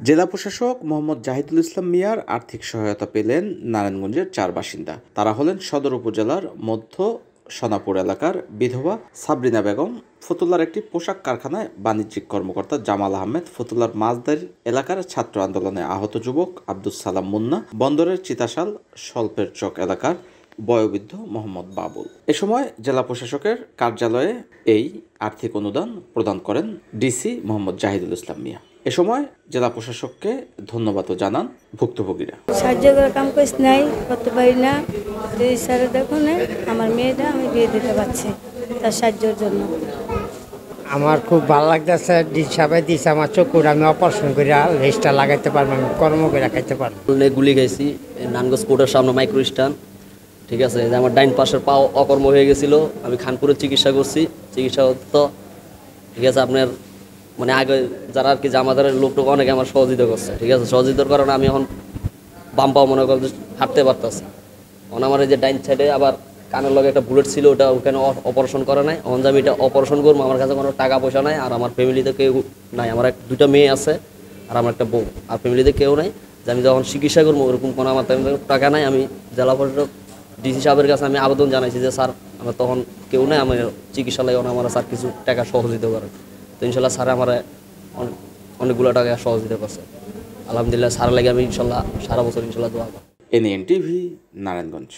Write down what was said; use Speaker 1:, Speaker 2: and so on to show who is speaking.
Speaker 1: জেলা প্রশাসক মোহাম্মদ জাহিদুল ইসলাম মিয়ার আর্থিক সহায়তা পেলেন নারায়ণগঞ্জের 4 বাসিন্দা। তারা হলেন সদর উপজেলার মধ্য সোনাপুর এলাকার বিধবা সাবরিনা বেগম, ফতুল্লার একটি পোশাক কারখানায় বাণিজ্যিক কর্মকর্তা জামাল আহমেদ, ফতুল্লার মাঝদারি এলাকার ছাত্র আন্দোলনে আহত যুবক আব্দুস সালাম মুন্না, বন্দরের চিতাশাল স্বল্পের চক এলাকার বয়োবৃদ্ধ মোহাম্মদ বাবুল। এ সময় জেলা প্রশাসকের কার্যালয়ে এই আর্থিক অনুদান প্রদান করেন ডিসি মোহাম্মদ জাহিদুল ইসলাম মিয়া। এ সময় জেলা প্রশাসককে ধন্যবাদও জানান ভুক্তভোগীরা।
Speaker 2: সাহায্য করে কাম করিস নাই, করতে পারি না, এই স্যারে দেখুন আমার মেয়েটা আমি বিয়ে দিতে পারছি তার সাহায্যের জন্য।
Speaker 3: আমার খুব ভালো লাগতেছে, সবাই দিয়েছে আমার চোখের, আমি অপারেশন করে লেজটা লাগাইতে পারবো, আমি কর্ম করে খাইতে পারবো।
Speaker 4: গুলি খাইছি নানগঞ্জ কোর্টের সামনে মাইক্রো স্টান, ঠিক আছে। যে আমার ডাইন পাশের পাও অকর্ম হয়ে গেছিলো, আমি খানপুরে চিকিৎসা করছি, চিকিৎসা তো ঠিক আছে। আপনার মানে আগে যারা আর কি আমাদের লোকটোক অনেকে আমার সহযোগিতা করছে, ঠিক আছে। সহযোগিতার কারণে আমি এখন বাম পাও মনে করেন হাঁটতে পারতেছি। এখন আমার এই যে ডাইন সাইডে আবার কানের লগে একটা বুলেট ছিল, ওটা ওখানে অপারেশন করা নাই। এখন আমি এটা অপারেশন করবো, আমার কাছে কোনো টাকা পয়সা নাই, আর আমার ফ্যামিলিতে কেউ নাই। আমার দুইটা মেয়ে আছে আর আমার একটা বউ, আর ফ্যামিলিতে কেউ নাই। যে আমি যখন চিকিৎসা করবো ওরকম কোনো আমার টাকা নাই। আমি জেলা পরিষদ ডিসি সাহেবের কাছে আমি আবেদন জানাইছি যে স্যার আমার তখন কেউ নেই, আমার চিকিৎসালয়ে আমার স্যার কিছু টাকা সহযোগিতা করেন। তো ইনশাল্লাহ স্যার আমার অনেকগুলো টাকা সহযোগিতা করছে। আলহামদুলিল্লাহ স্যার লাগে আমি ইনশাল্লাহ সারা বছর ইনশাল্লাহ দোয়া করব।
Speaker 1: NN TV, Narayanganj.